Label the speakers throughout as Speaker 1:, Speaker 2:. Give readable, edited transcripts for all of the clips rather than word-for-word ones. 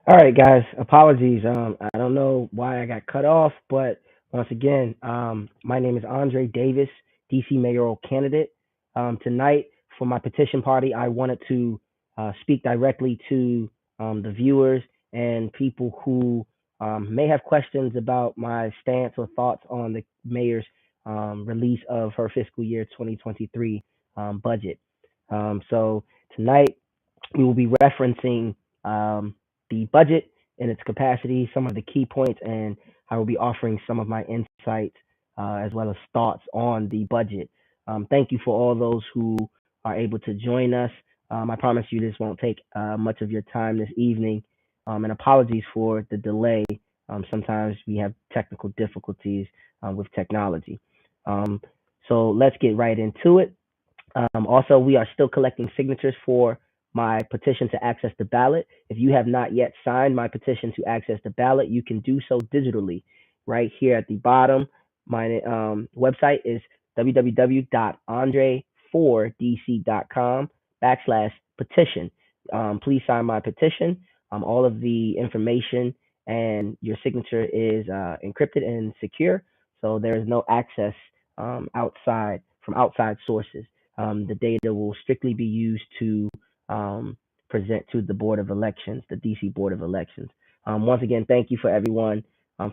Speaker 1: All right, guys. Apologies. I don't know why I got cut off, but once again, my name is Andre Davis, DC mayoral candidate. Tonight, for my petition party, I wanted to speak directly to the viewers and people who may have questions about my stance or thoughts on the mayor's release of her fiscal year 2023 budget. So tonight, we will be referencing the budget in its capacity, some of the key points, and I will be offering some of my insights as well as thoughts on the budget. Thank you for all those who are able to join us. I promise you this won't take much of your time this evening, and apologies for the delay. Sometimes we have technical difficulties with technology. Um, so let's get right into it. Also, we are still collecting signatures for my petition to access the ballot. If you have not yet signed my petition to access the ballot, you can do so digitally right here at the bottom. My website is www.andre4dc.com/petition. Please sign my petition. All of the information and your signature is encrypted and secure, so there is no access outside sources. The data will strictly be used to present to the Board of Elections, the DC Board of Elections. Once again, thank you for everyone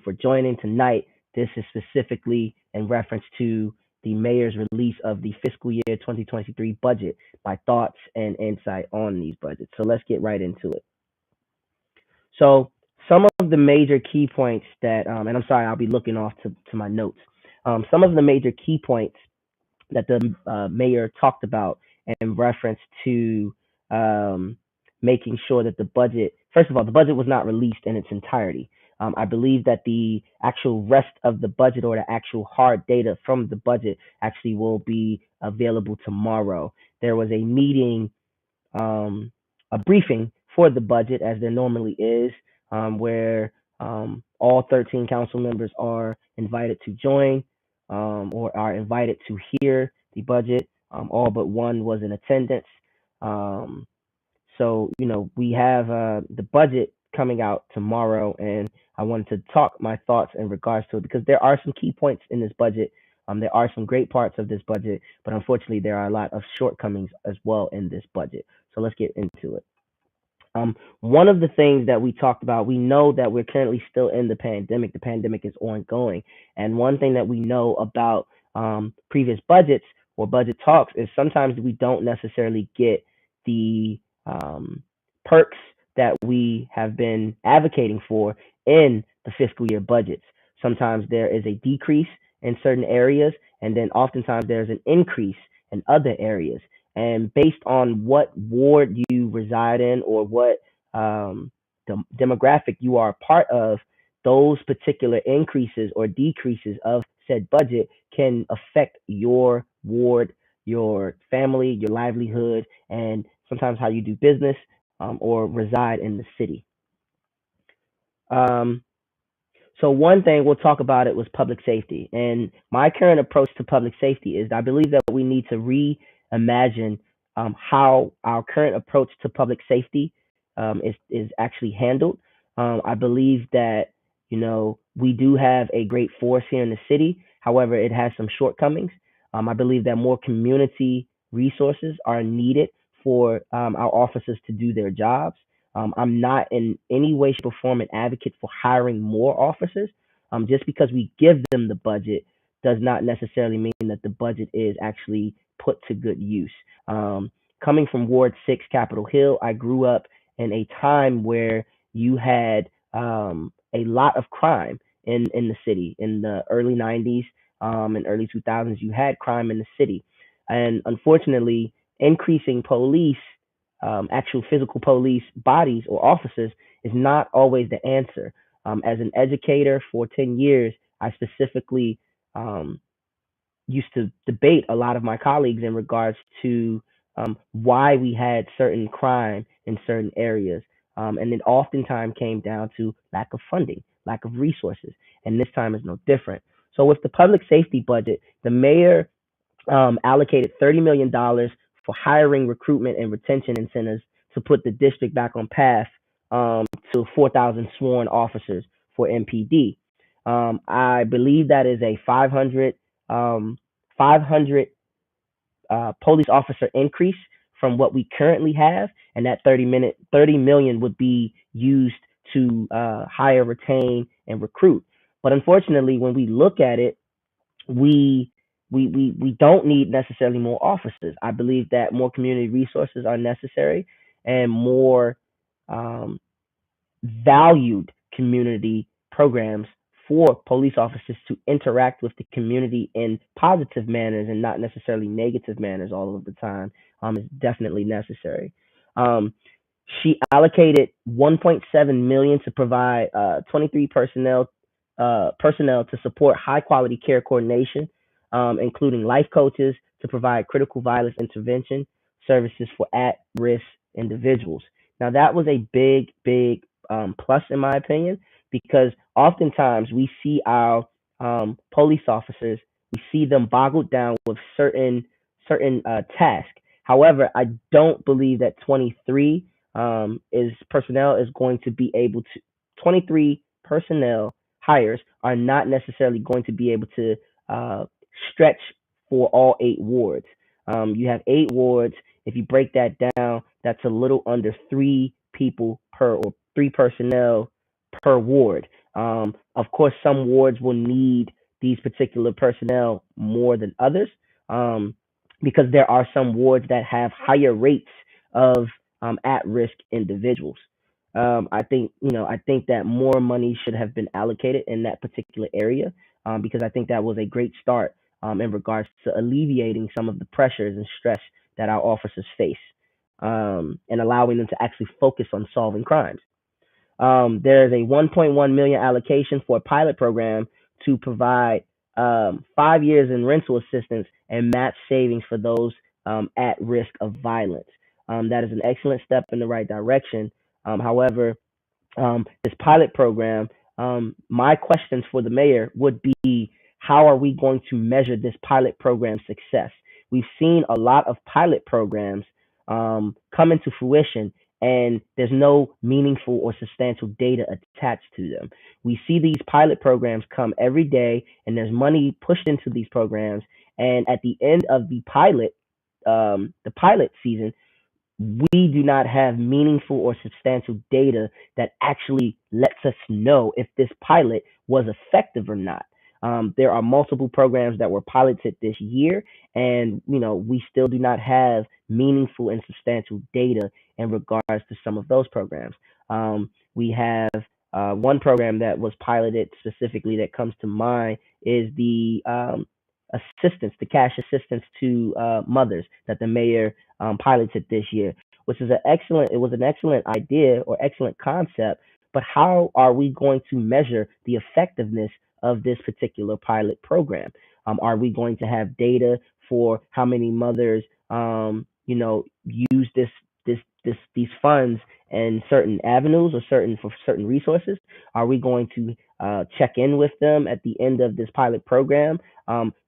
Speaker 1: for joining tonight. This is specifically in reference to the mayor's release of the fiscal year 2023 budget, my thoughts and insight on these budgets. So let's get right into it. So some of the major key points that, and I'm sorry, I'll be looking off to my notes. Some of the major key points that the mayor talked about in reference to um, making sure that the budget, first of all, the budget was not released in its entirety. I believe that the actual rest of the budget or the actual hard data from the budget actually will be available tomorrow. There was a meeting, um, a briefing for the budget, as there normally is, where all 13 council members are invited to join or are invited to hear the budget. All but one was in attendance. Um, so, we have the budget coming out tomorrow, and I wanted to talk my thoughts in regards to it because there are some key points in this budget. There are some great parts of this budget, but unfortunately, there are a lot of shortcomings as well in this budget. So let's get into it. One of the things that we talked about, we know that we're currently still in the pandemic. The pandemic is ongoing. And one thing that we know about previous budgets or budget talks is sometimes we don't necessarily get the perks that we have been advocating for in the fiscal year budgets. Sometimes there is a decrease in certain areas, and then oftentimes there's an increase in other areas. And based on what ward you reside in or what um, demographic you are a part of, those particular increases or decreases of said budget can affect your ward, your family, your livelihood, and sometimes how you do business or reside in the city. Um, so one thing we'll talk about it was public safety. And my current approach to public safety is I believe that we need to reimagine how our current approach to public safety is actually handled. I believe that we do have a great force here in the city. However, it has some shortcomings. I believe that more community resources are needed for our officers to do their jobs. I'm not in any way, shape, or form an advocate for hiring more officers. Just because we give them the budget does not necessarily mean that the budget is actually put to good use. Coming from Ward 6, Capitol Hill, I grew up in a time where you had a lot of crime in the city. In the early 90s and early 2000s, you had crime in the city. And unfortunately, increasing police actual physical police bodies or officers is not always the answer. As an educator for 10 years, I specifically um, used to debate a lot of my colleagues in regards to why we had certain crime in certain areas. And it oftentimes came down to lack of funding, lack of resources. And this time is no different. So, with the public safety budget, the mayor allocated $30 million for hiring, recruitment, and retention incentives to put the district back on path to 4,000 sworn officers for MPD. I believe that is a 500 police officer increase from what we currently have, and that 30 million would be used to hire, retain, and recruit. But unfortunately, when we look at it, we we don't need necessarily more officers. I believe that more community resources are necessary and more um, valued community programs for police officers to interact with the community in positive manners and not necessarily negative manners all of the time is definitely necessary. Um, she allocated 1.7 million to provide 23 personnel to support high quality care coordination, including life coaches to provide critical violence intervention services for at risk individuals. Now that was a big plus in my opinion because oftentimes we see our police officers, we see them boggled down with certain tasks. However, I don't believe that 23 is personnel is going to be able to 23 personnel hires are not necessarily going to be able to uh, stretch for all 8 wards. You have 8 wards. If you break that down, that's a little under 3 people per or 3 personnel per ward. Of course, some wards will need these particular personnel more than others because there are some wards that have higher rates of at-risk individuals. I think that more money should have been allocated in that particular area because I think that was a great start in regards to alleviating some of the pressures and stress that our officers face and allowing them to actually focus on solving crimes. There's a 1.1 million allocation for a pilot program to provide 5 years in rental assistance and match savings for those at risk of violence. That is an excellent step in the right direction. However, this pilot program, my questions for the mayor would be how are we going to measure this pilot program success? We've seen a lot of pilot programs come into fruition and there's no meaningful or substantial data attached to them. We see these pilot programs come every day and there's money pushed into these programs. And at the end of the pilot season, we do not have meaningful or substantial data that actually lets us know if this pilot was effective or not. There are multiple programs that were piloted this year, and we still do not have meaningful and substantial data in regards to some of those programs. We have one program that was piloted specifically that comes to mind is the the cash assistance to mothers that the mayor piloted this year, which is it was an excellent idea or excellent concept. But how are we going to measure the effectiveness of this particular pilot program? Are we going to have data for how many mothers, use these funds in certain avenues or for certain resources? Are we going to check in with them at the end of this pilot program?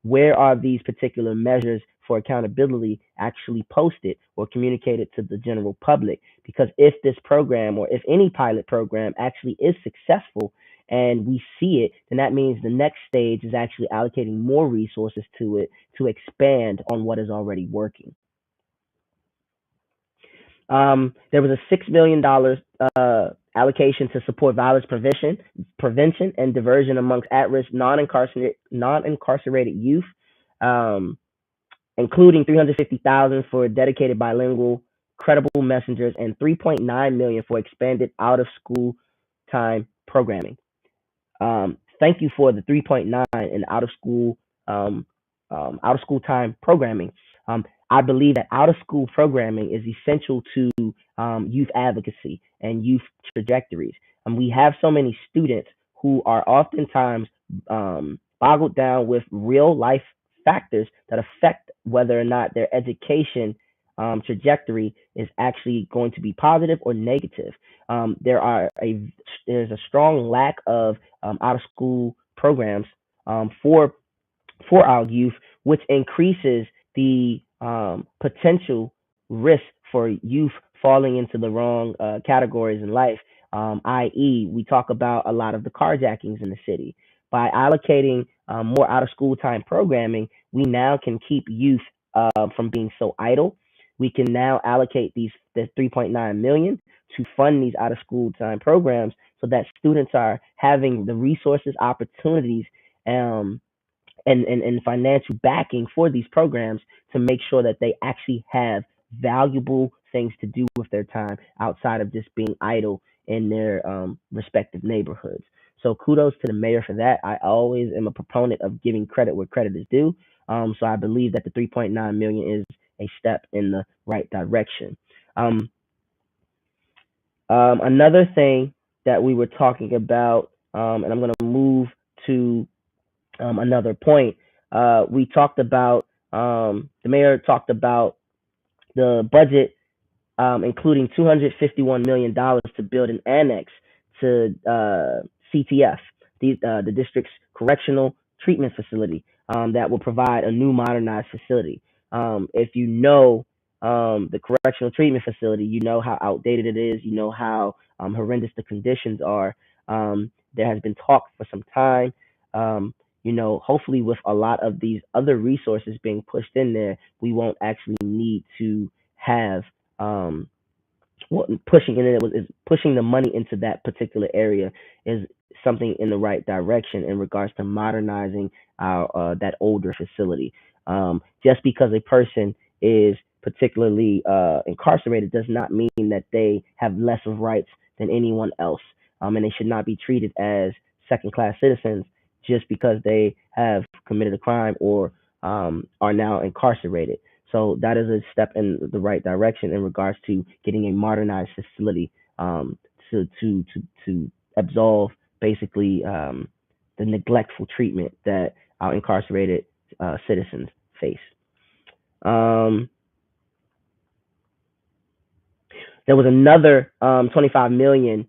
Speaker 1: Where are these particular measures for accountability actually posted or communicated to the general public? Because if this program or if any pilot program actually is successful and we see it, then that means the next stage is actually allocating more resources to it to expand on what is already working. There was a $6 million allocation to support violence prevention and diversion amongst at-risk non-incarcerated youth, um, including 350,000 for dedicated bilingual credible messengers and 3.9 million for expanded out-of-school time programming. Thank you for the 3.9 in out of school time programming. I believe that out of school programming is essential to youth advocacy and youth trajectories. We have so many students who are oftentimes boggled down with real life factors that affect whether or not their education trajectory is actually going to be positive or negative. There's a strong lack of out of school programs for our youth, which increases the potential risk for youth falling into the wrong categories in life. I.e., we talk about a lot of the carjackings in the city. By allocating more out of school time programming, we now can keep youth from being so idle. We can now allocate the 3.9 million to fund these out of school time programs so that students are having the resources, opportunities, um, and financial backing for these programs to make sure that they actually have valuable things to do with their time outside of just being idle in their respective neighborhoods. So kudos to the mayor for that. I always am a proponent of giving credit where credit is due. So I believe that the 3.9 million is a step in the right direction. Um, Another thing that we were talking about, and I'm going to move to another point. We talked about the mayor talked about the budget, including $251 million to build an annex to CTF, the district's correctional treatment facility, that will provide a new modernized facility. If you know the correctional treatment facility, you know how outdated it is, you know how horrendous the conditions are. There has been talk for some time. Hopefully with a lot of these other resources being pushed in there, we won't actually need to have what pushing in it was is pushing the money into that particular area is something in the right direction in regards to modernizing our that older facility. Just because a person is particularly incarcerated does not mean that they have less of rights than anyone else, and they should not be treated as second class citizens just because they have committed a crime or are now incarcerated. So that is a step in the right direction in regards to getting a modernized facility to absolve basically the neglectful treatment that our incarcerated citizens face. Um, there was another 25 million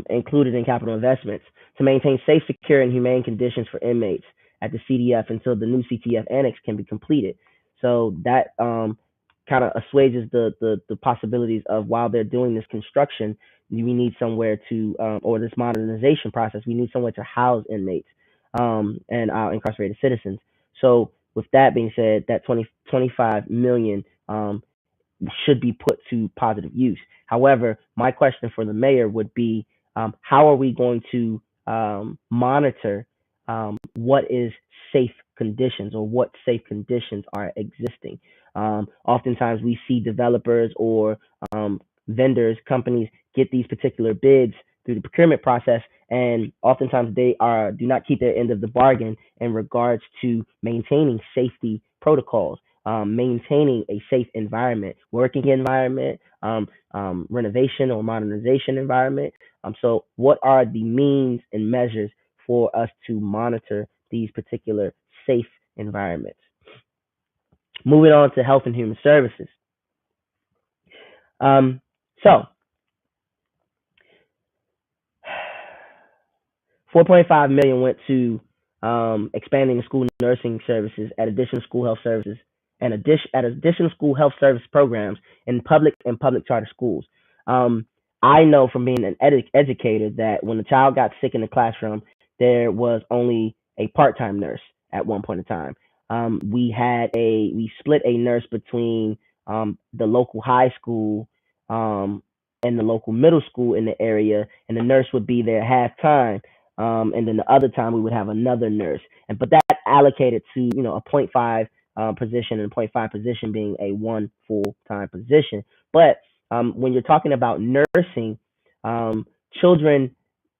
Speaker 1: included in capital investments to maintain safe, secure, and humane conditions for inmates at the CDF until the new CTF annex can be completed. So that kind of assuages the possibilities of while they're doing this construction, we need somewhere to, or this modernization process, we need somewhere to house inmates and our incarcerated citizens. So with that being said, that 25 million should be put to positive use. However, my question for the mayor would be, how are we going to monitor what is safe conditions or what safe conditions are existing? Oftentimes we see developers or vendors, companies get these particular bids through the procurement process, and oftentimes they do not keep their end of the bargain in regards to maintaining safety protocols, maintaining a safe environment, working environment, renovation or modernization environment. So, what are the means and measures for us to monitor these particular safe environments? Moving on to health and human services. Um, so, 4.5 million went to expanding the school nursing services at additional school health services and additional school health service programs in public and public charter schools. Um, I know from being an educator that when a child got sick in the classroom, there was only a part-time nurse at one point in time. We split a nurse between the local high school um, and the local middle school in the area, and the nurse would be there half time, and then the other time we would have another nurse, and but that allocated to a point 0.5 position, and a point 0.5 position being a one full time position. But when you're talking about nursing, children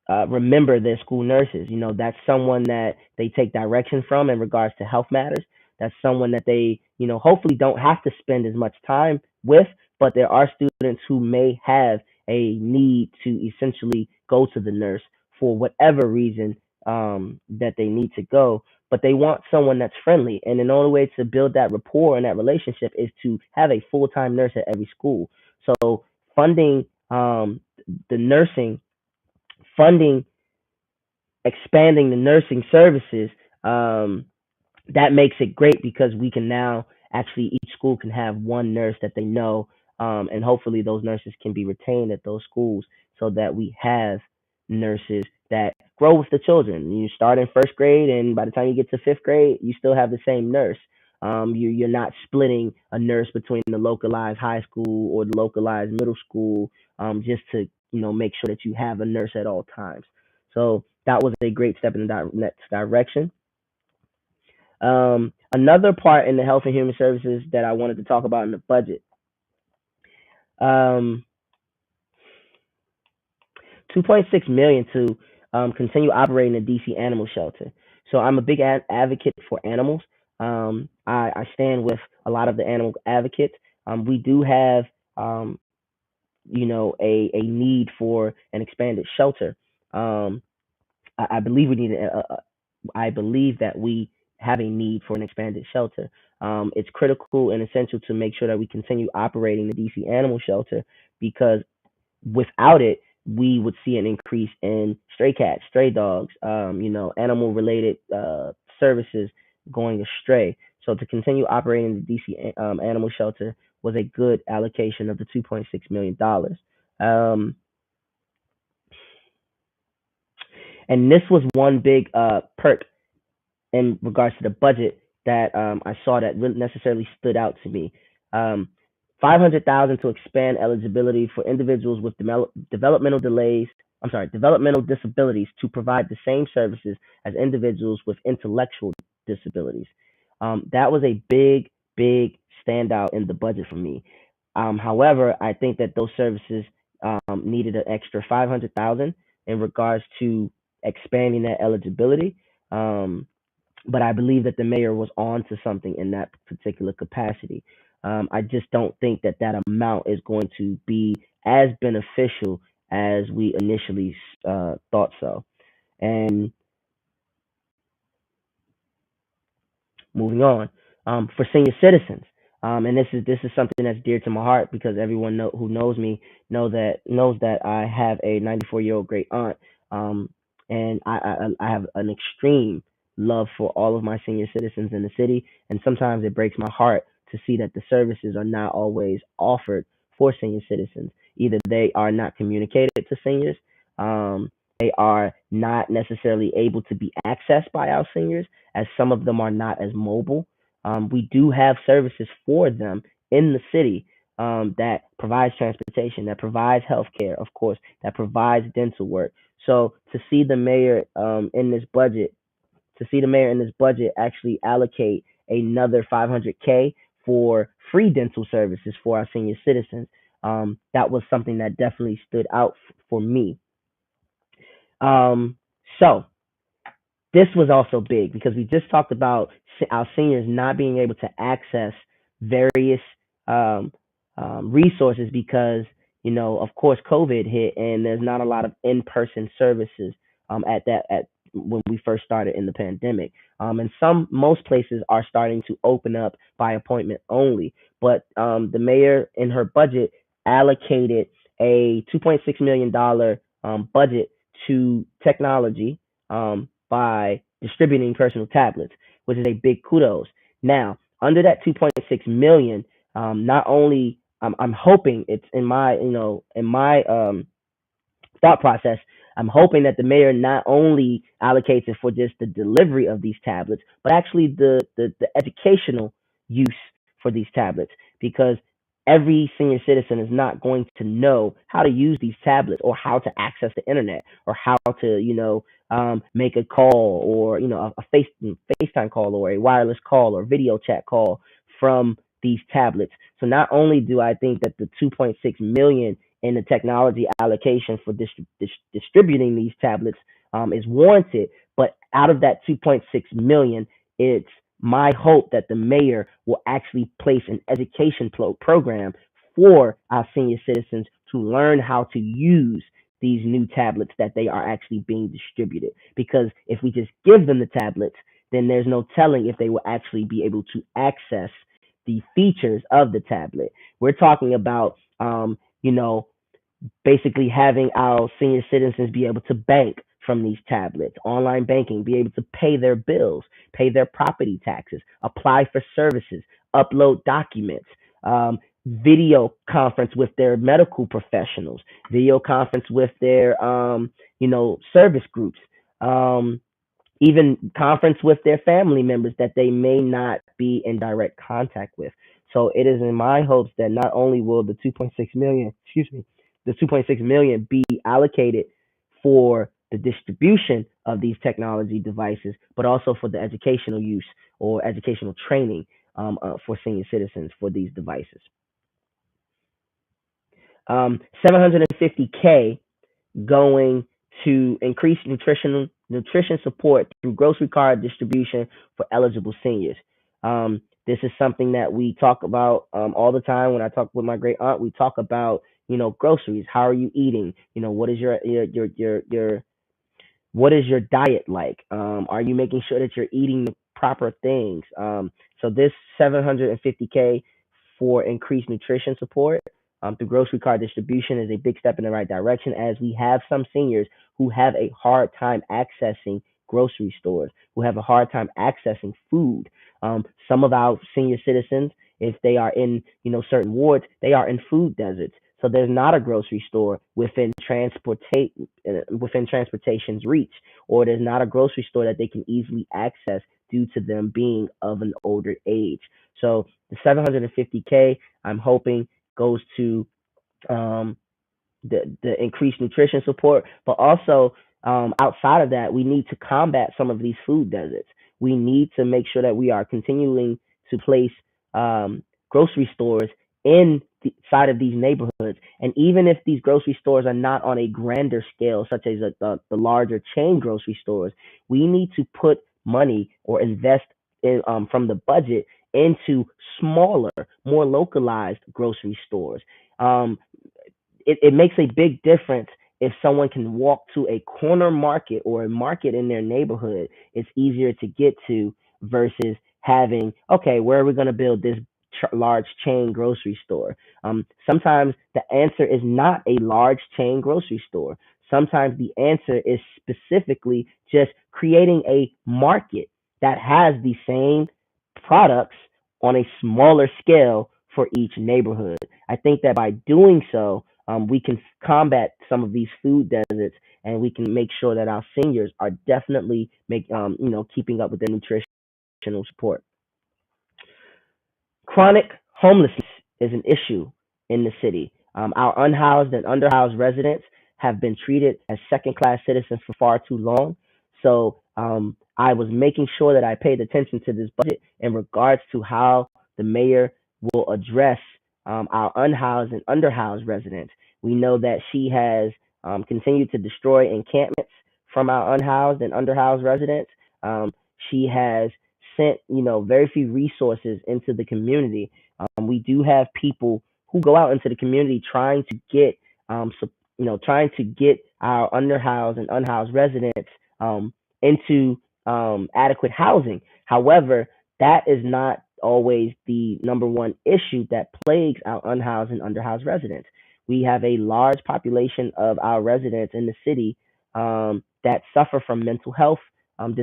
Speaker 1: remember their school nurses. That's someone that they take direction from in regards to health matters. That's someone that they, hopefully don't have to spend as much time with, but there are students who may have a need to essentially go to the nurse for whatever reason that they need to go. But they want someone that's friendly. And the only way to build that rapport and that relationship is to have a full time nurse at every school. So funding the nursing funding, expanding the nursing services, that makes it great because we can now actually each school can have one nurse that they know and hopefully those nurses can be retained at those schools so that we have nurses that grow with the children. You start in first grade, and by the time you get to fifth grade, you still have the same nurse. You're not splitting a nurse between the localized high school or the localized middle school, just to make sure that you have a nurse at all times. So that was a great step in the next direction. Another part in the health and human services that I wanted to talk about in the budget, um, 2.6 million to continue operating the DC animal shelter. So I'm a big advocate for animals. I stand with a lot of the animal advocates. We do have a need for an expanded shelter. Um, I believe we need I believe that we have a need for an expanded shelter. It's critical and essential to make sure that we continue operating the DC animal shelter because without it, we would see an increase in stray cats, stray dogs, animal related services going astray. So to continue operating the DC animal shelter was a good allocation of the $2.6 million. And this was one big perk in regards to the budget that I saw that really necessarily stood out to me. 500,000 to expand eligibility for individuals with developmental delays. I'm sorry, developmental disabilities to provide the same services as individuals with intellectual disabilities. That was a big standout in the budget for me. However, I think that those services needed an extra 500,000 in regards to expanding that eligibility. But I believe that the mayor was on to something in that particular capacity. I just don't think that that amount is going to be as beneficial as we initially thought so. And moving on, for senior citizens, and this is something that's dear to my heart because everyone who knows me knows that I have a 94-year-old great aunt, and I have an extreme love for all of my senior citizens in the city, and sometimes it breaks my heart to see that the services are not always offered for senior citizens. Either they are not communicated to seniors, they are not necessarily able to be accessed by our seniors, as some of them are not as mobile. We do have services for them in the city that provides transportation, that provides healthcare, of course, that provides dental work. So to see the mayor in this budget actually allocate another 500K for free dental services for our senior citizens, that was something that definitely stood out for me. Um, so this was also big because we just talked about our seniors not being able to access various um, resources because, of course, COVID hit and there's not a lot of in-person services at when we first started in the pandemic. And most places are starting to open up by appointment only. But the mayor in her budget allocated a $2.6 million budget to technology by distributing personal tablets, which is a big kudos. Now, under that 2.6 million, not only I'm hoping it's in my thought process. I'm hoping that the mayor not only allocates it for just the delivery of these tablets, but actually the educational use for these tablets, because every senior citizen is not going to know how to use these tablets or how to access the internet or how to make a call or a FaceTime call or a wireless call or video chat call from these tablets. So not only do I think that the 2.6 million in the technology allocation for distributing these tablets is warranted, but out of that 2.6 million, it's my hope that the mayor will actually place an education program for our senior citizens to learn how to use these new tablets that they are actually being distributed. Because if we just give them the tablets, then there's no telling if they will actually be able to access the features of the tablet. We're talking about, basically having our senior citizens be able to bank from these tablets, online banking, be able to pay their bills, pay their property taxes, apply for services, upload documents, video conference with their medical professionals, video conference with their service groups, um, even conference with their family members that they may not be in direct contact with. So it is in my hopes that not only will the 2.6 million, the 2.6 million be allocated for the distribution of these technology devices, but also for the educational use or educational training for senior citizens for these devices. 750K going to increase nutrition support through grocery card distribution for eligible seniors. This is something that we talk about all the time. When I talk with my great aunt, we talk about groceries. How are you eating? What is your what is your diet like? Are you making sure that you're eating the proper things? So this 750K for increased nutrition support through grocery card distribution is a big step in the right direction, as we have some seniors who have a hard time accessing grocery stores, who have a hard time accessing food. Some of our senior citizens, if they are in certain wards, they are in food deserts. So there's not a grocery store within transportation's reach, or there's not a grocery store that they can easily access due to them being of an older age. So the 750K, I'm hoping, goes to um, the increased nutrition support, but also outside of that, we need to combat some of these food deserts. We need to make sure that we are continuing to place um, grocery stores in the side of these neighborhoods. And even if these grocery stores are not on a grander scale, such as the larger chain grocery stores, we need to put money or invest from the budget into smaller, more localized grocery stores. Um, it makes a big difference if someone can walk to a corner market or a market in their neighborhood. It's easier to get to versus having, okay, where are we going to build this large chain grocery store? Sometimes the answer is not a large chain grocery store. Sometimes the answer is specifically just creating a market that has the same products on a smaller scale for each neighborhood. I think that by doing so, we can combat some of these food deserts, and we can make sure that our seniors are definitely keeping up with their nutritional support. Chronic homelessness is an issue in the city. Our unhoused and underhoused residents have been treated as second class citizens for far too long. So I was making sure that I paid attention to this budget in regards to how the mayor will address our unhoused and underhoused residents. We know that she has continued to destroy encampments from our unhoused and underhoused residents. Um, she has sent very few resources into the community. We do have people who go out into the community trying to get trying to get our underhoused and unhoused residents into adequate housing. However, that is not always the number one issue that plagues our unhoused and underhoused residents. We have a large population of our residents in the city that suffer from mental health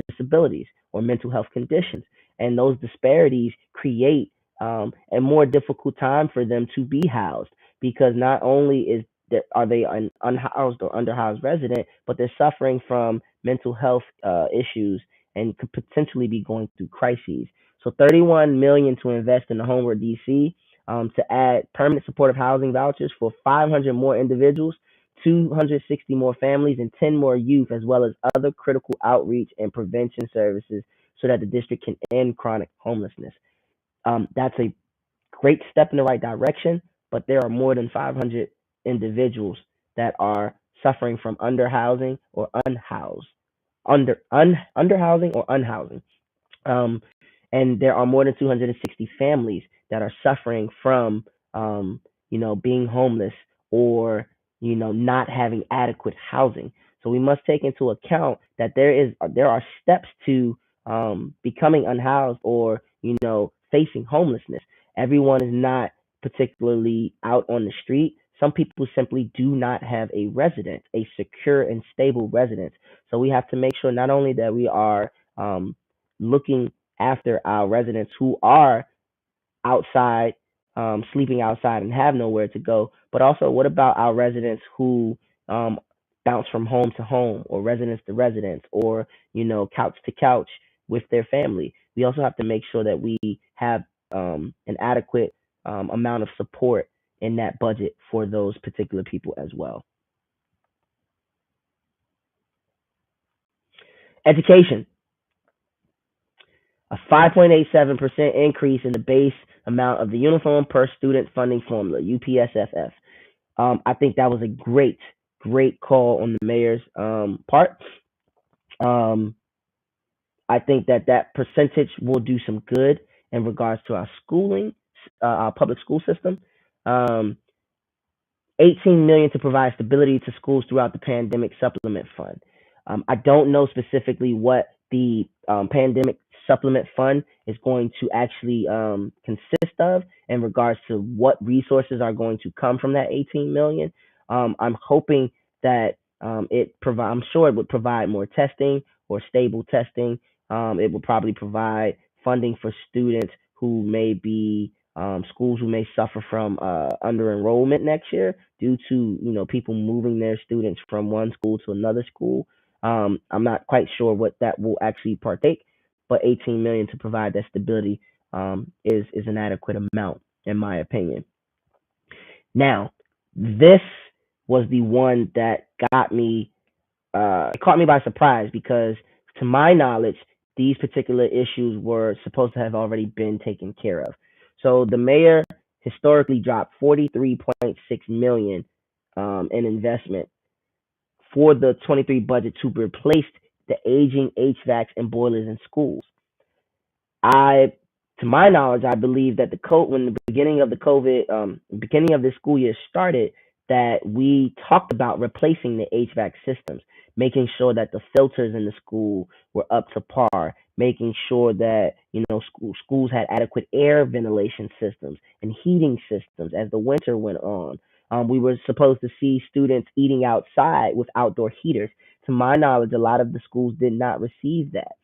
Speaker 1: disabilities or mental health conditions. And those disparities create a more difficult time for them to be housed, because not only are they an unhoused or underhoused resident, but they're suffering from mental health issues and could potentially be going through crises. So 31 million to invest in the Homeward DC, to add permanent supportive housing vouchers for 500 more individuals, 260 more families, and 10 more youth, as well as other critical outreach and prevention services so that the district can end chronic homelessness. That's a great step in the right direction, but there are more than 500 individuals that are suffering from underhousing or unhoused, underhousing or unhousing. Um, and there are more than 260 families that are suffering from, being homeless or, not having adequate housing. So we must take into account that there are steps to becoming unhoused or, facing homelessness. Everyone is not particularly out on the street. Some people simply do not have a residence, a secure and stable residence. So we have to make sure not only that we are looking after our residents who are outside sleeping outside and have nowhere to go, but also what about our residents who um, bounce from home to home or residence to residence or couch to couch with their family? We also have to make sure that we have an adequate amount of support in that budget for those particular people as well. Education, a 5.87% increase in the base amount of the Uniform Per Student Funding Formula, UPSFF. I think that was a great call on the mayor's part. Um, I think that that percentage will do some good in regards to our schooling, our public school system. Um, 18 million to provide stability to schools throughout the pandemic supplement fund. I don't know specifically what the pandemic supplement fund is going to actually consist of in regards to what resources are going to come from that 18 million. I'm hoping that I'm sure it would provide more testing or stable testing. It will probably provide funding for students who may be schools who may suffer from under enrollment next year due to people moving their students from one school to another school. I'm not quite sure what that will actually partake, but 18 million to provide that stability is an adequate amount in my opinion. Now, this was the one that got me it caught me by surprise because, to my knowledge, these particular issues were supposed to have already been taken care of. So the mayor historically dropped 43.6 million in investment for the 23 budget to replace the aging HVACs and boilers in schools. I, to my knowledge, I believe that when the beginning of the beginning of this school year started, that we talked about replacing the HVAC systems, making sure that the filters in the school were up to par, making sure that schools had adequate air ventilation systems and heating systems as the winter went on. We were supposed to see students eating outside with outdoor heaters. To my knowledge, a lot of the schools did not receive that.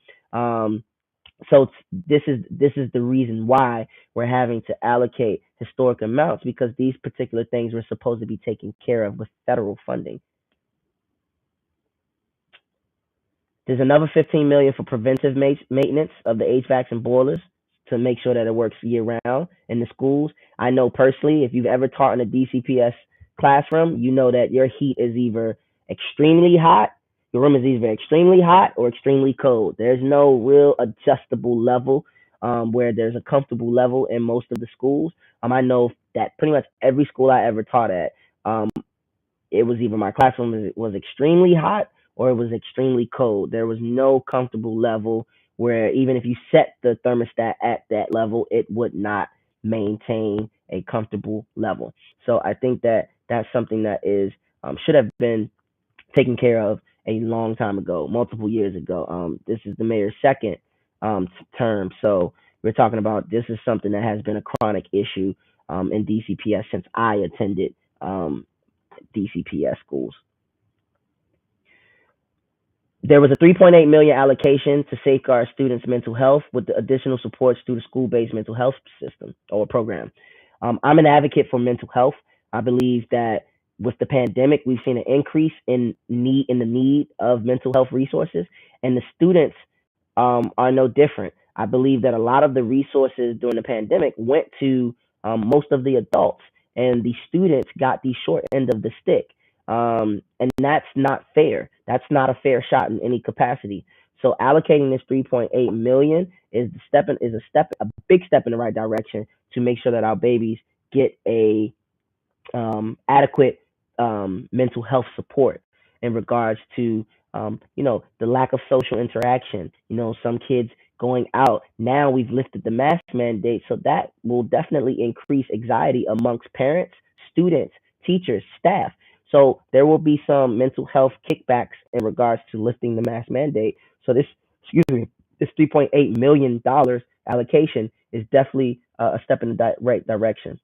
Speaker 1: So this is the reason why we're having to allocate historic amounts, because these particular things were supposed to be taken care of with federal funding. There's another 15 million for preventive maintenance of the HVACs and boilers to make sure that it works year round in the schools. I know personally, if you've ever taught in a DCPS classroom, you know that your heat is either extremely hot, your room is either extremely hot or extremely cold. There's no real adjustable level where there's a comfortable level in most of the schools. I know that pretty much every school I ever taught at, um, it was either my classroom was extremely hot or it was extremely cold. There was no comfortable level where even if you set the thermostat at that level, it would not maintain a comfortable level. So I think that that's something that is should have been taken care of a long time ago, multiple years ago. This is the mayor's second term, so we're talking about this is something that has been a chronic issue in DCPS since I attended DCPS schools. There was a 3.8 million allocation to safeguard students' mental health with the additional supports through the school-based mental health system or program. I'm an advocate for mental health. I believe that with the pandemic, we've seen an increase in the need of mental health resources, and the students are no different. I believe that a lot of the resources during the pandemic went to most of the adults, and the students got the short end of the stick. And that's not fair. That's not a fair shot in any capacity. So allocating this 3.8 million is a big step in the right direction to make sure that our babies get a adequate mental health support in regards to the lack of social interaction. Some kids going out. Now we've lifted the mask mandate, so that will definitely increase anxiety amongst parents, students, teachers, staff. So there will be some mental health kickbacks in regards to lifting the mask mandate. So this $3.8 million allocation is definitely a step in the right direction.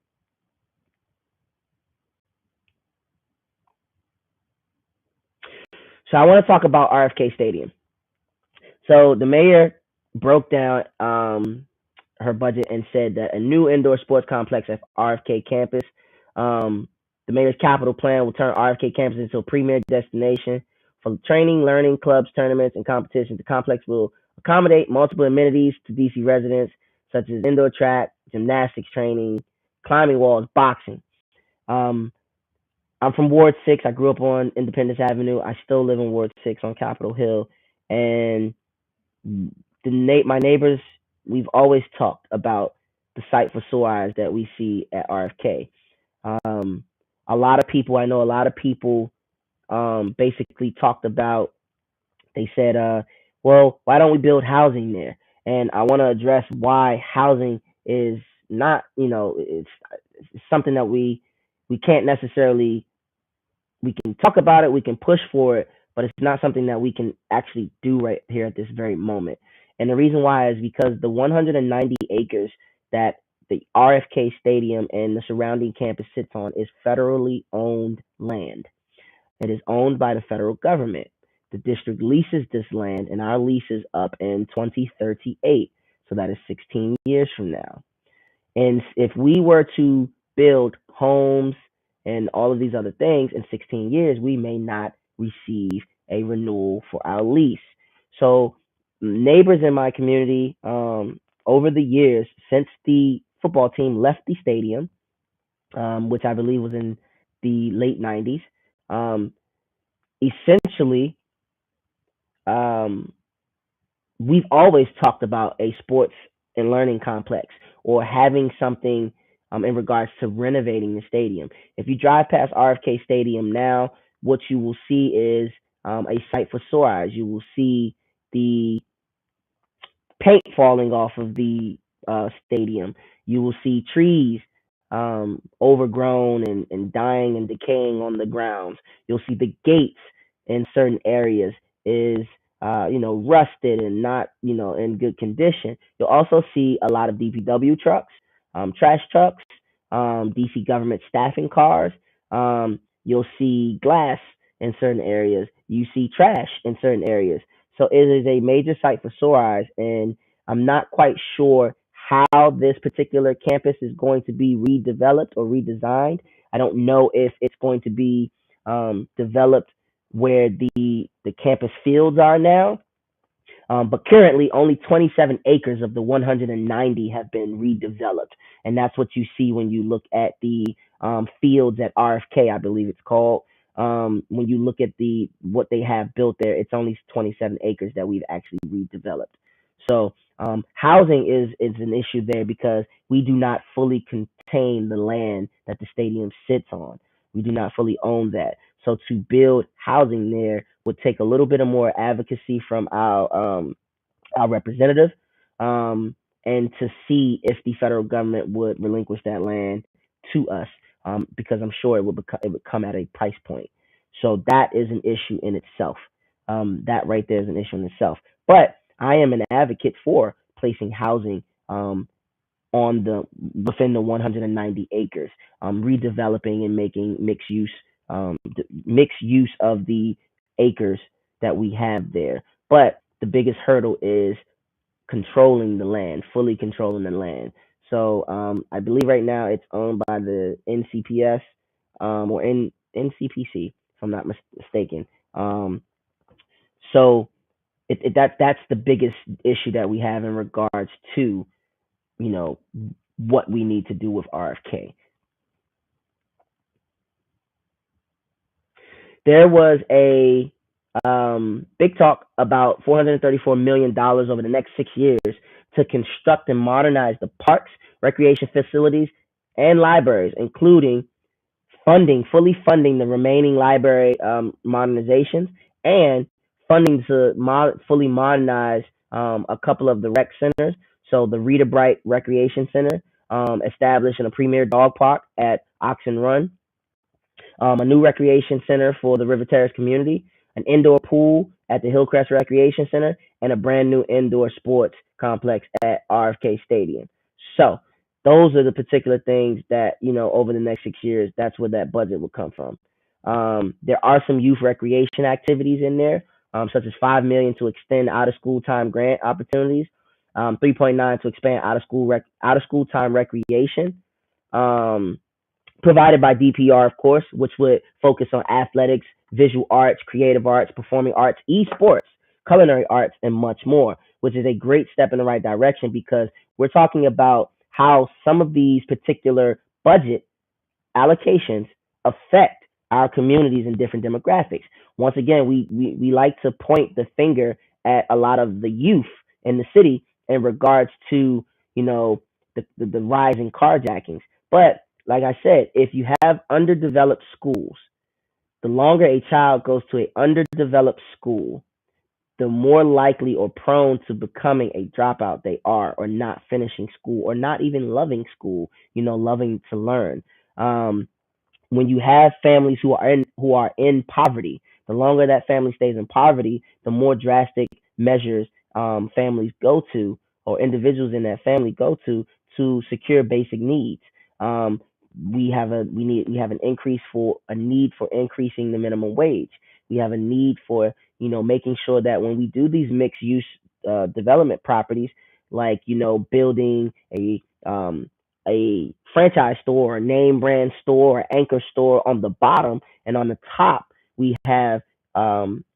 Speaker 1: So I want to talk about RFK Stadium. So the mayor broke down her budget and said that a new indoor sports complex at RFK campus, um, the mayor's capital plan will turn RFK campus into a premier destination for training, learning, clubs, tournaments, and competitions. The complex will accommodate multiple amenities to DC residents, such as indoor track, gymnastics training, climbing walls, boxing. Um, I'm from Ward 6. I grew up on Independence Avenue. I still live in Ward 6 on Capitol Hill. And my neighbors, we've always talked about the sight for sore eyes that we see at RFK. Um, a lot of people, I know a lot of people basically talked about, they said, well, why don't we build housing there? And I want to address why housing is not, it's something that we can't necessarily, we can talk about it, we can push for it, but it's not something that we can actually do right here at this very moment. And the reason why is because the 190 acres that the RFK Stadium and the surrounding campus sits on is federally owned land. It is owned by the federal government. The district leases this land, and our lease is up in 2038. So that is 16 years from now. And if we were to build homes and all of these other things in 16 years, we may not receive a renewal for our lease. So, neighbors in my community, over the years, since the football team left the stadium, which I believe was in the late 90s, um, essentially, um, we've always talked about a sports and learning complex or having something in regards to renovating the stadium. If you drive past RFK Stadium now, what you will see is a sight for sore eyes. You will see the paint falling off of the stadium. You will see trees overgrown and dying and decaying on the grounds. You'll see the gates in certain areas is rusted and not in good condition. You'll also see a lot of DPW trucks, trash trucks, DC government staffing cars. You'll see glass in certain areas. You see trash in certain areas. So it is a major site for sore eyes, and I'm not quite sure how this particular campus is going to be redeveloped or redesigned. I don't know if it's going to be developed where the campus fields are now. But currently, only 27 acres of the 190 have been redeveloped, and that's what you see when you look at the fields at RFK, I believe it's called. When you look at the what they have built there, it's only 27 acres that we've actually redeveloped. So housing is an issue there because we do not fully contain the land that the stadium sits on. We do not fully own that. So to build housing there would take a little bit of more advocacy from our representative, and to see if the federal government would relinquish that land to us, because I'm sure it would come at a price point. So that is an issue in itself. That right there is an issue in itself. But I am an advocate for placing housing on the within the 190 acres, redeveloping and making mixed use of the acres that we have there. But the biggest hurdle is controlling the land, fully controlling the land. So I believe right now it's owned by the NCPS, or NCPC, if I'm not mistaken. So that's the biggest issue that we have in regards to you know what we need to do with RFK. There was a big talk about $434 million over the next 6 years to construct and modernize the parks, recreation facilities, and libraries, including fully funding the remaining library modernizations and funding to fully modernize a couple of the rec centers. So the Rita Bright Recreation Center, establishing a premier dog park at Oxen Run, a new recreation center for the River Terrace community, an indoor pool at the Hillcrest Recreation Center, and a brand new indoor sports complex at RFK Stadium. So those are the particular things that, over the next 6 years, that's where that budget will come from. There are some youth recreation activities in there, such as $5 million to extend out of school time grant opportunities, 3.9 to expand out of school time recreation. Um, Provided by DPR, of course, which would focus on athletics, visual arts, creative arts, performing arts, esports, culinary arts, and much more, which is a great step in the right direction because we're talking about how some of these particular budget allocations affect our communities and different demographics. Once again, we like to point the finger at a lot of the youth in the city in regards to, you know, the rise in carjackings. But like I said, if you have underdeveloped schools, the longer a child goes to a underdeveloped school, the more likely or prone to becoming a dropout they are, or not finishing school, or not even loving school, loving to learn. Um, when you have families who are in poverty, the longer that family stays in poverty, the more drastic measures families go to, or individuals in that family go to secure basic needs. Um, we have a need for increasing the minimum wage. We have a need for making sure that when we do these mixed use development properties, like building a franchise store, or name brand store, or anchor store on the bottom, and on the top we have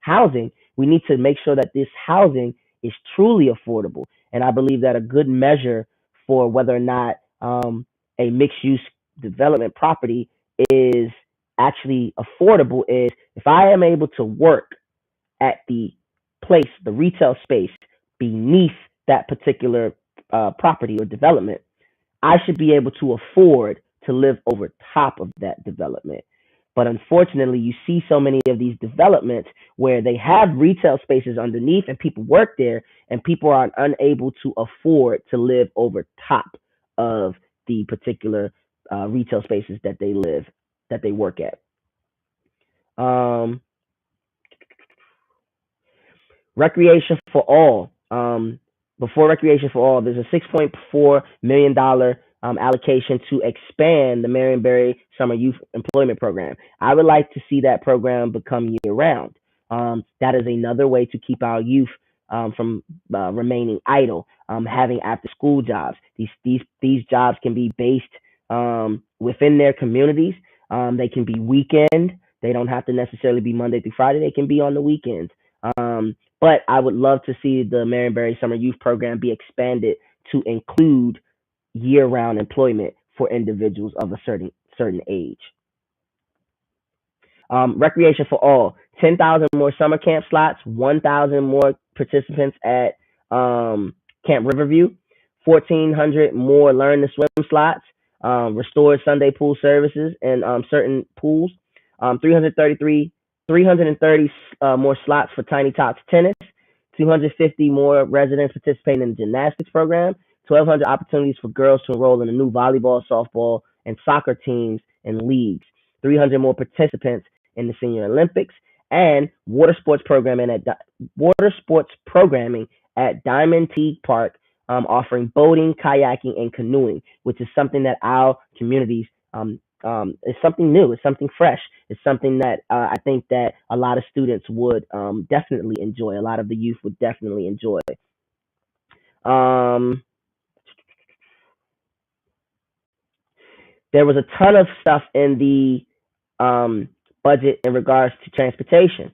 Speaker 1: housing. We need to make sure that this housing is truly affordable. And I believe that a good measure for whether or not a mixed use development property is actually affordable is if I am able to work at the retail space beneath that particular property or development, I should be able to afford to live over top of that development. But unfortunately, you see so many of these developments where they have retail spaces underneath and people work there, and people are unable to afford to live over top of the particular retail spaces that they work at. Um, Recreation for all. Before Recreation for All, there's a $6.4 million allocation to expand the Marionberry Summer Youth Employment Program. I would like to see that program become year round. That is another way to keep our youth from remaining idle, having after school jobs. These jobs can be based within their communities. They can be weekend. They don't have to necessarily be Monday through Friday. They can be on the weekends. But I would love to see the Marionberry Summer Youth Program be expanded to include year-round employment for individuals of a certain age. Recreation for all. 10,000 more summer camp slots, 1,000 more participants at Camp Riverview, 1,400 more learn to swim slots, restored Sunday pool services in certain pools, 330 more slots for Tiny Tots tennis, 250 more residents participating in the gymnastics program, 1,200 opportunities for girls to enroll in the new volleyball, softball, and soccer teams and leagues, 300 more participants in the Senior Olympics, and water sports programming at Diamond Teague Park, offering boating, kayaking, and canoeing, which is something that our communities is something new. It's something fresh. It's something that I think that a lot of students would definitely enjoy. A lot of the youth would definitely enjoy. Um, there was a ton of stuff in the budget in regards to transportation,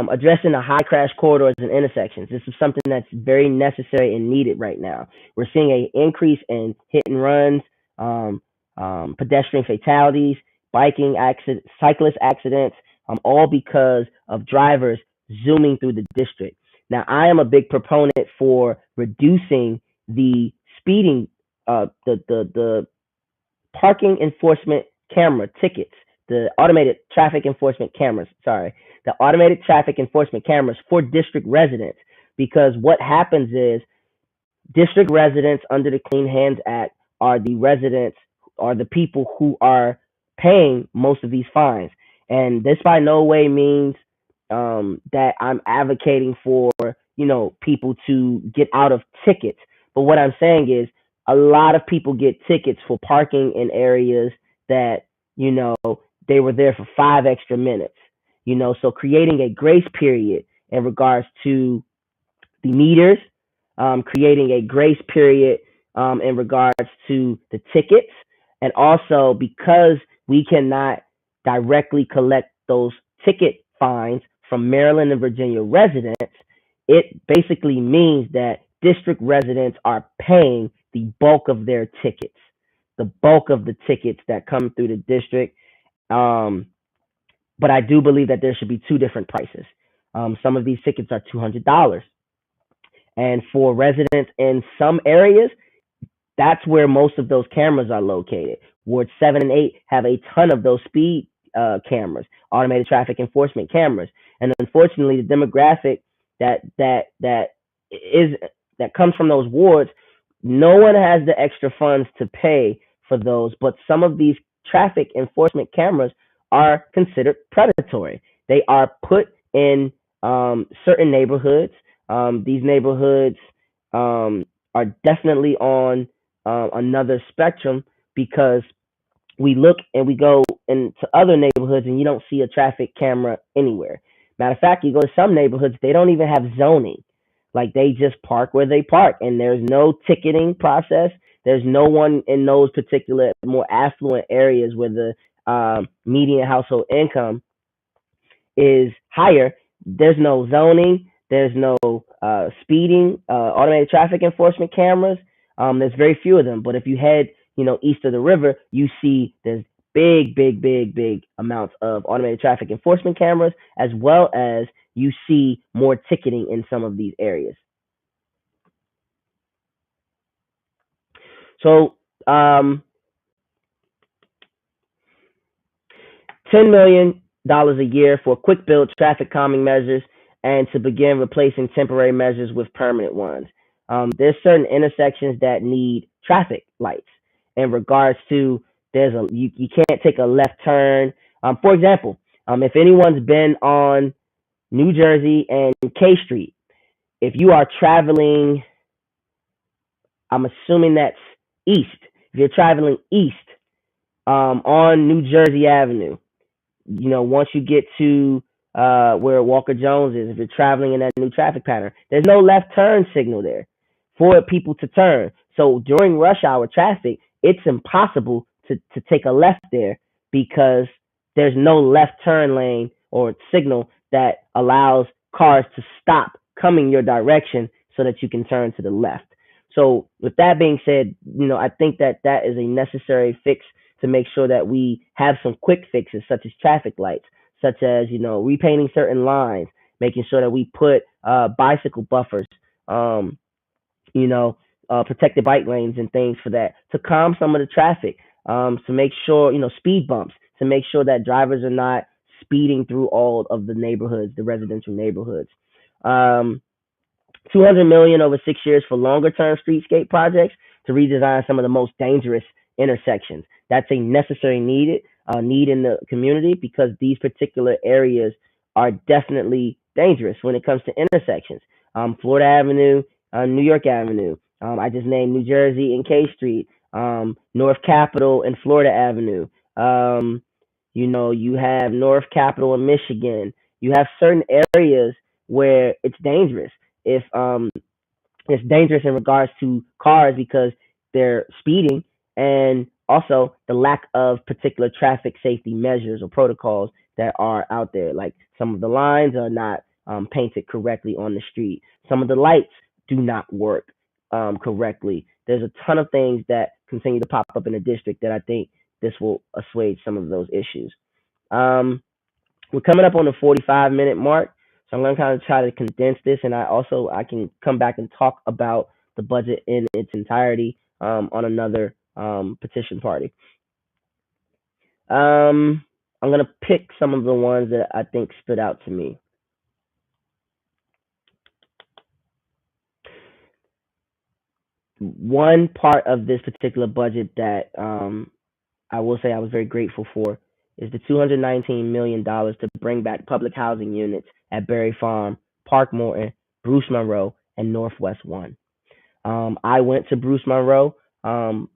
Speaker 1: addressing the high crash corridors and intersections. This is something that's very necessary and needed right now. We're seeing an increase in hit and runs, um, pedestrian fatalities, biking accidents, cyclist accidents, all because of drivers zooming through the district. Now, I am a big proponent for reducing the speeding, the parking enforcement camera tickets, the automated traffic enforcement cameras, sorry, the automated traffic enforcement cameras for district residents. Because what happens is district residents under the Clean Hands Act are the residents, are the people who are paying most of these fines. And this by no way means that I'm advocating for, people to get out of tickets. But what I'm saying is a lot of people get tickets for parking in areas that, you know, they were there for 5 extra minutes. So creating a grace period in regards to the meters, creating a grace period in regards to the tickets, and also because we cannot directly collect those ticket fines from Maryland and Virginia residents, it basically means that district residents are paying the bulk of their tickets, the bulk of the tickets that come through the district. Um, but I do believe that there should be two different prices. Some of these tickets are $200. And for residents in some areas, that's where most of those cameras are located. Ward 7 and 8 have a ton of those speed cameras, automated traffic enforcement cameras. And unfortunately, the demographic that is that comes from those wards, no one has the extra funds to pay for those. But some of these traffic enforcement cameras are considered predatory. They are put in certain neighborhoods. These neighborhoods are definitely on another spectrum because we look and we go into other neighborhoods and you don't see a traffic camera anywhere. Matter of fact, you go to some neighborhoods, they don't even have zoning. Like they just park where they park and there's no ticketing process. There's no one in those particular more affluent areas where the median household income is higher. There's no zoning. There's no speeding, automated traffic enforcement cameras. There's very few of them. But if you head, east of the river, you see there's big amounts of automated traffic enforcement cameras, as well as you see more ticketing in some of these areas. So, $10 million a year for quick build traffic calming measures and to begin replacing temporary measures with permanent ones. There's certain intersections that need traffic lights in regards to you can't take a left turn. For example, if anyone's been on New Jersey and K Street, if you are traveling, I'm assuming that's east. If you're traveling east on New Jersey Avenue, once you get to where Walker Jones is, if you're traveling in that new traffic pattern, there's no left turn signal there for people to turn. So during rush hour traffic, it's impossible to take a left there because there's no left turn lane or signal that allows cars to stop coming your direction so that you can turn to the left. So with that being said, I think that is a necessary fix to make sure that we have some quick fixes such as traffic lights, such as, repainting certain lines, making sure that we put bicycle buffers, protected bike lanes and things for that to calm some of the traffic, to make sure, speed bumps, to make sure that drivers are not speeding through all of the neighborhoods, the residential neighborhoods. 200 million over 6 years for longer term streetscape projects to redesign some of the most dangerous intersections. That's a necessary need in the community because these particular areas are definitely dangerous when it comes to intersections. Florida Avenue, New York Avenue. I just named New Jersey and K Street. North Capitol and Florida Avenue. You have North Capitol in Michigan. You have certain areas where it's dangerous. If it's dangerous in regards to cars because they're speeding, and also the lack of particular traffic safety measures or protocols that are out there. Like some of the lines are not painted correctly on the street. Some of the lights do not work correctly. There's a ton of things that continue to pop up in the district that I think this will assuage some of those issues. We're coming up on the 45-minute mark. So I'm going to kind of try to condense this, and I can come back and talk about the budget in its entirety on another petition party. I'm going to pick some of the ones that I think stood out to me. One part of this particular budget that I will say I was very grateful for is the $219 million to bring back public housing units at Berry Farm, Park Morton, Bruce Monroe, and Northwest One. I went to Bruce Monroe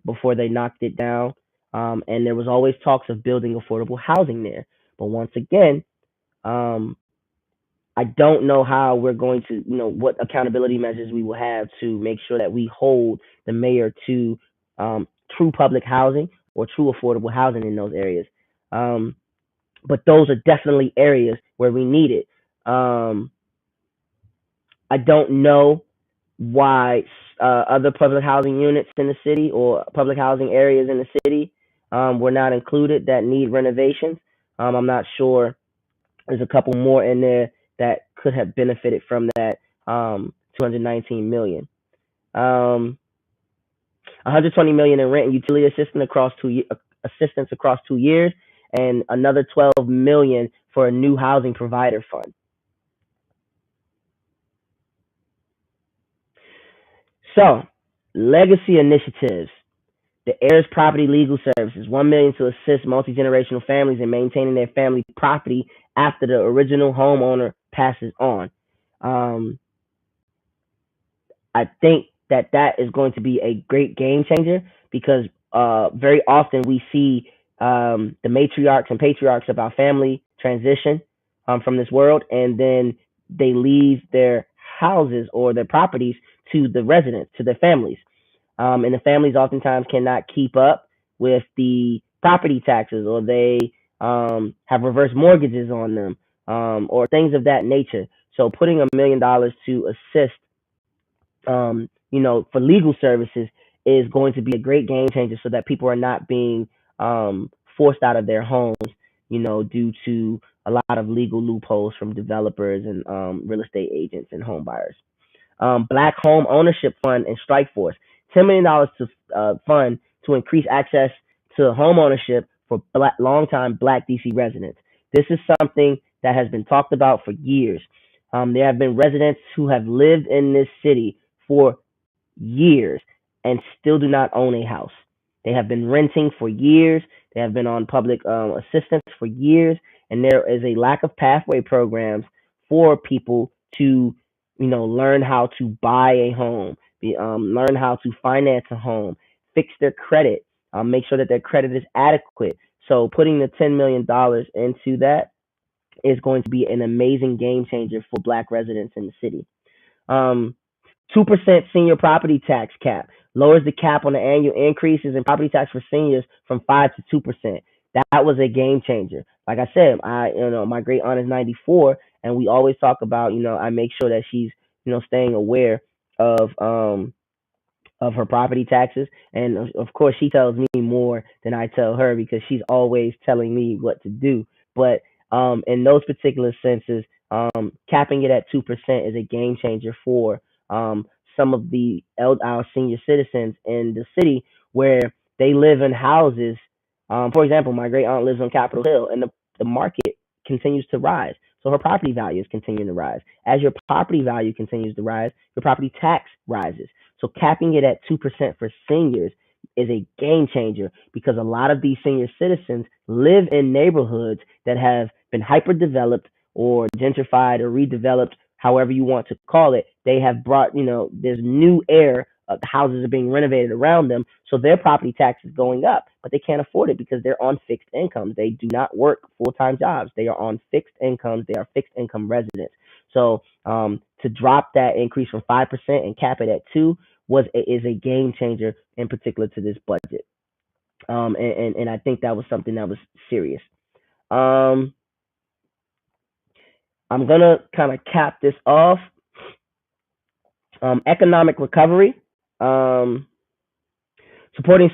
Speaker 1: before they knocked it down, and there was always talks of building affordable housing there. But once again, I don't know how we're going to, what accountability measures we will have to make sure that we hold the mayor to true public housing or true affordable housing in those areas. Um, but those are definitely areas where we need it. Um, I don't know why other public housing units in the city or public housing areas in the city were not included that need renovations. I'm not sure. There's a couple more in there that could have benefited from that 219 million. 120 million in rent and utility assistance across 2 years, and another 12 million for a new housing provider fund. So, legacy initiatives. The heirs property legal services, 1 million to assist multi-generational families in maintaining their family property after the original homeowner passes on. Um, I think that that is going to be a great game changer because very often we see the matriarchs and patriarchs of our family transition from this world, and then they leave their houses or their properties to the residents, to their families. And the families oftentimes cannot keep up with the property taxes, or they have reverse mortgages on them, or things of that nature. So putting $1 million to assist for legal services is going to be a great game changer so that people are not being forced out of their homes, due to a lot of legal loopholes from developers and real estate agents and home buyers. Black Home Ownership Fund and Strike Force, $10 million to fund to increase access to home ownership for longtime Black DC residents. This is something that has been talked about for years. There have been residents who have lived in this city for years and still do not own a house. They have been renting for years. They have been on public assistance for years, and there is a lack of pathway programs for people to, learn how to buy a home, learn how to finance a home, fix their credit, make sure that their credit is adequate. So putting the $10 million into that is going to be an amazing game changer for Black residents in the city. Um, 2% senior property tax cap lowers the cap on the annual increases in property tax for seniors from 5 to 2%. That was a game changer. Like I said, my great aunt is 94, and we always talk about, I make sure that she's, staying aware of her property taxes. And of course, she tells me more than I tell her because she's always telling me what to do. But in those particular senses, capping it at 2% is a game changer for some of our senior citizens in the city where they live in houses. For example, my great aunt lives on Capitol Hill, and the market continues to rise. So her property value is continuing to rise. As your property value continues to rise, your property tax rises. So capping it at 2% for seniors is a game changer because a lot of these senior citizens live in neighborhoods that have been hyper developed or gentrified or redeveloped, however you want to call it. They have brought, there's new air. The houses are being renovated around them, so their property tax is going up, but they can't afford it because they're on fixed incomes. They do not work full-time jobs. They are on fixed incomes. They are fixed income residents. So to drop that increase from 5% and cap it at 2 is a game changer in particular to this budget. And I think that was something that was serious. Um, I'm gonna kind of cap this off. Economic recovery, supporting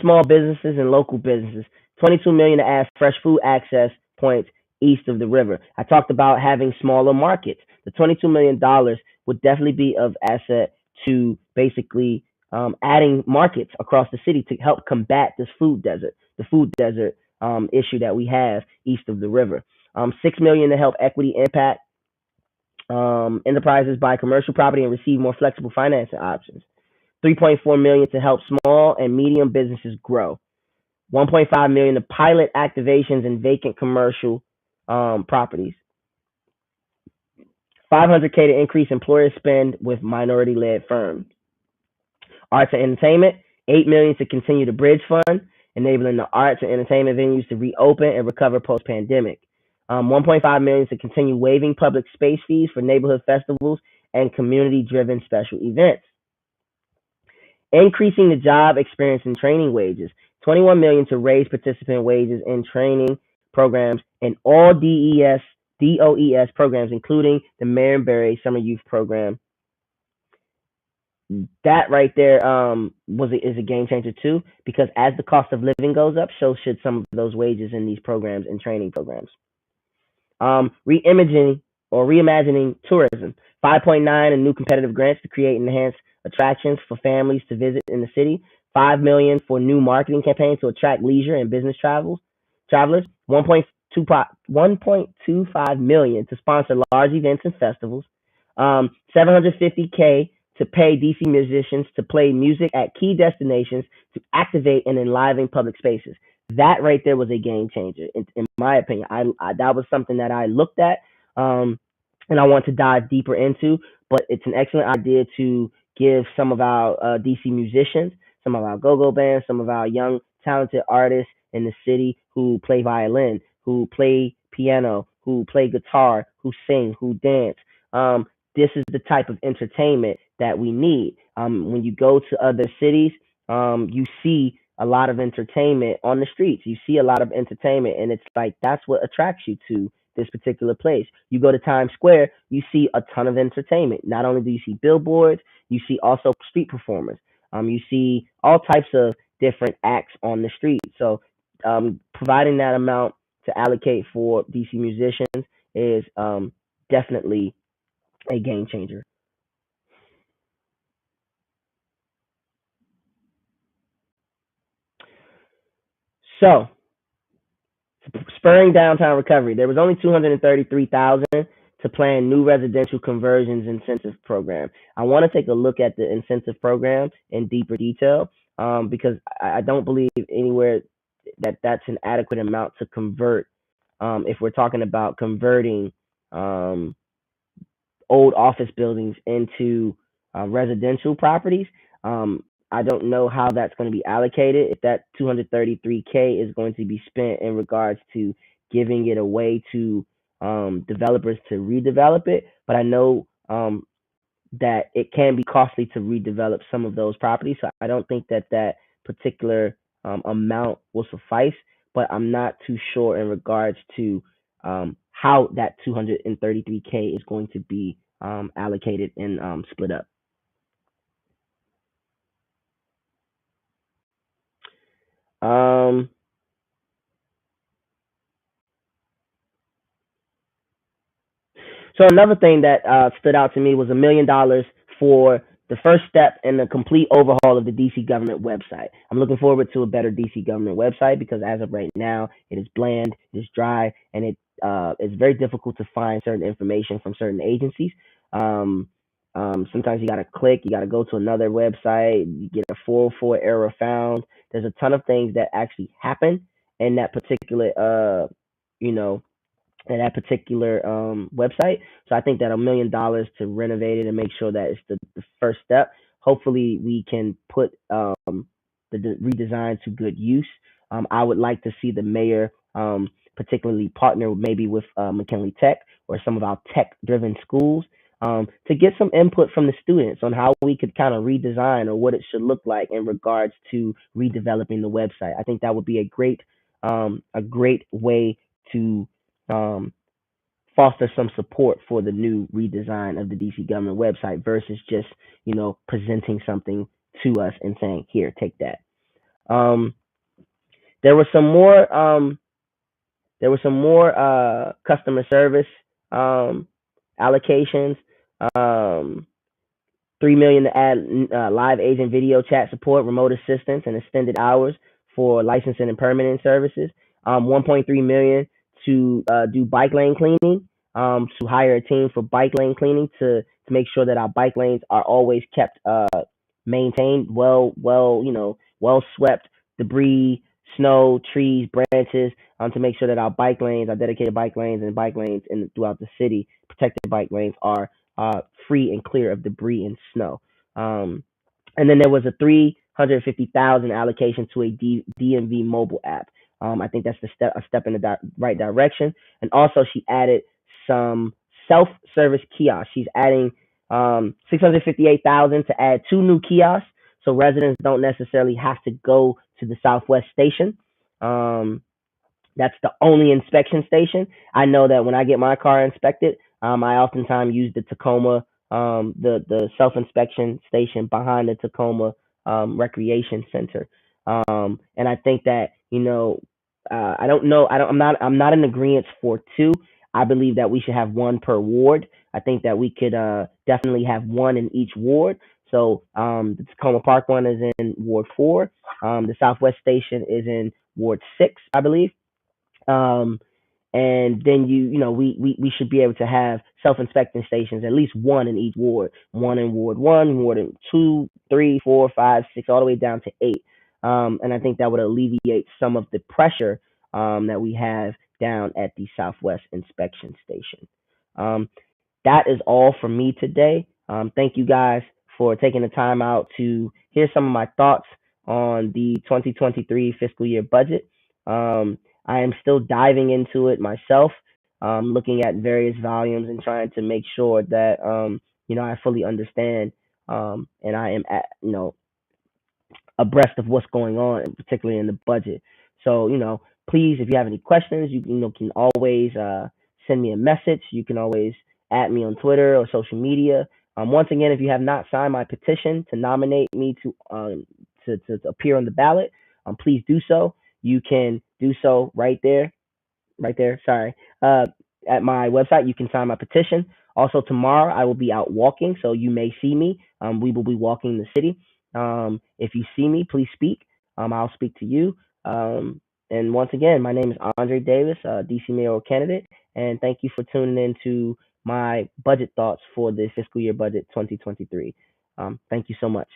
Speaker 1: small businesses and local businesses. 22 million to add fresh food access points east of the river. I talked about having smaller markets. The $22 million would definitely be of asset to basically adding markets across the city to help combat the food desert issue that we have east of the river. 6 million to help equity impact enterprises buy commercial property and receive more flexible financing options. 3.4 million to help small and medium businesses grow. 1.5 million to pilot activations in vacant commercial properties. 500K to increase employer spend with minority-led firms. Arts and entertainment, 8 million to continue the bridge fund, enabling the arts and entertainment venues to reopen and recover post-pandemic. $1.5 million to continue waiving public space fees for neighborhood festivals and community-driven special events. Increasing the job experience and training wages. $21 million to raise participant wages in training programs and all DOES programs, including the Marionberry Summer Youth Program. That right there is a game changer too, because as the cost of living goes up, so should some of those wages in these programs and training programs. Reimagining tourism. 5.9 in new competitive grants to create and enhance attractions for families to visit in the city. 5 million for new marketing campaigns to attract leisure and business travelers. 1.25 million to sponsor large events and festivals. 750K to pay DC musicians to play music at key destinations to activate and enliven public spaces. That right there was a game changer, in my opinion. I that was something that I looked at, and I want to dive deeper into. But it's an excellent idea to give some of our DC musicians, some of our go-go bands, some of our young talented artists in the city who play violin, who play piano, who play guitar, who sing, who dance. This is the type of entertainment that we need. When you go to other cities, you see a lot of entertainment on the streets. You see a lot of entertainment, and it's like that's what attracts you to this particular place. You go to Times Square, you see a ton of entertainment. Not only do you see billboards, you see also street performers. You see all types of different acts on the street. So providing that amount to allocate for DC musicians is definitely a game changer. So spurring downtown recovery. There was only 233,000 to plan new residential conversions incentive program. I want to take a look at the incentive program in deeper detail, because I don't believe anywhere that that's an adequate amount to convert. If we're talking about converting um, old office buildings into residential properties. I don't know how that's going to be allocated. If that 233K is going to be spent in regards to giving it away to developers to redevelop it, but I know that it can be costly to redevelop some of those properties. So I don't think that that particular amount will suffice, but I'm not too sure in regards to how that 233K is going to be allocated and split up. Um, So another thing that stood out to me was $1 million for the first step in the complete overhaul of the DC government website. I'm looking forward to a better DC government website because as of right now, it is bland, it is dry, and it's very difficult to find certain information from certain agencies. Um, Sometimes you got to click, you got to go to another website, you get a 404 error found. There's a ton of things that actually happen in that particular, you know, at that particular website. So I think that $1 million to renovate it and make sure that it's the first step. Hopefully, we can put the redesign to good use. I would like to see the mayor particularly partner maybe with McKinley Tech or some of our tech-driven schools to get some input from the students on how we could kind of redesign or what it should look like in regards to redeveloping the website. I think that would be a great way to um, foster some support for the new redesign of the DC government website versus just presenting something to us and saying, "Here, take that." Um, there were some more. Customer service allocations. Um, 3 million to add live agent video chat support, remote assistance, and extended hours for licensing and permitting services. 1.3 million to do bike lane cleaning. To hire a team for bike lane cleaning to make sure that our bike lanes are always kept maintained, well swept, debris, snow, trees, branches, to make sure that our dedicated bike lanes and bike lanes throughout the city, protected bike lanes are free and clear of debris and snow. Um, and then there was a 350,000 allocation to a DMV mobile app. I think that's a step in the right direction. And also, she added some self-service kiosks. She's adding 658,000 to add two new kiosks, so residents don't necessarily have to go to the Southwest station. Um, that's the only inspection station. I know that when I get my car inspected, I oftentimes use the Tacoma, the self inspection station behind the Tacoma Recreation Center. And I think that I don't know. I'm not in agreement for two. I believe that we should have one per ward. I think that we could definitely have one in each ward. So the Tacoma Park one is in Ward 4. The Southwest Station is in Ward 6, I believe. Um, and then we should be able to have self-inspecting stations, at least one in each ward, one in Ward 1, Ward 2, 3, 4, 5, 6, all the way down to 8. And I think that would alleviate some of the pressure that we have down at the Southwest inspection station. Um, that is all from me today. Thank you guys for taking the time out to hear some of my thoughts on the 2023 fiscal year budget. I am still diving into it myself, looking at various volumes and trying to make sure that I fully understand, and I am abreast of what's going on, particularly in the budget. So, please, if you have any questions, you can always send me a message. You can always add me on Twitter or social media. Once again, if you have not signed my petition to nominate me to appear on the ballot, please do so. You can do so right there. Sorry. At my website, you can sign my petition. Also, tomorrow I will be out walking, so you may see me. We will be walking the city. If you see me, please speak. I'll speak to you. And once again, my name is Andre Davis, DC mayoral candidate, and thank you for tuning in to my budget thoughts for the fiscal year budget 2023. Thank you so much.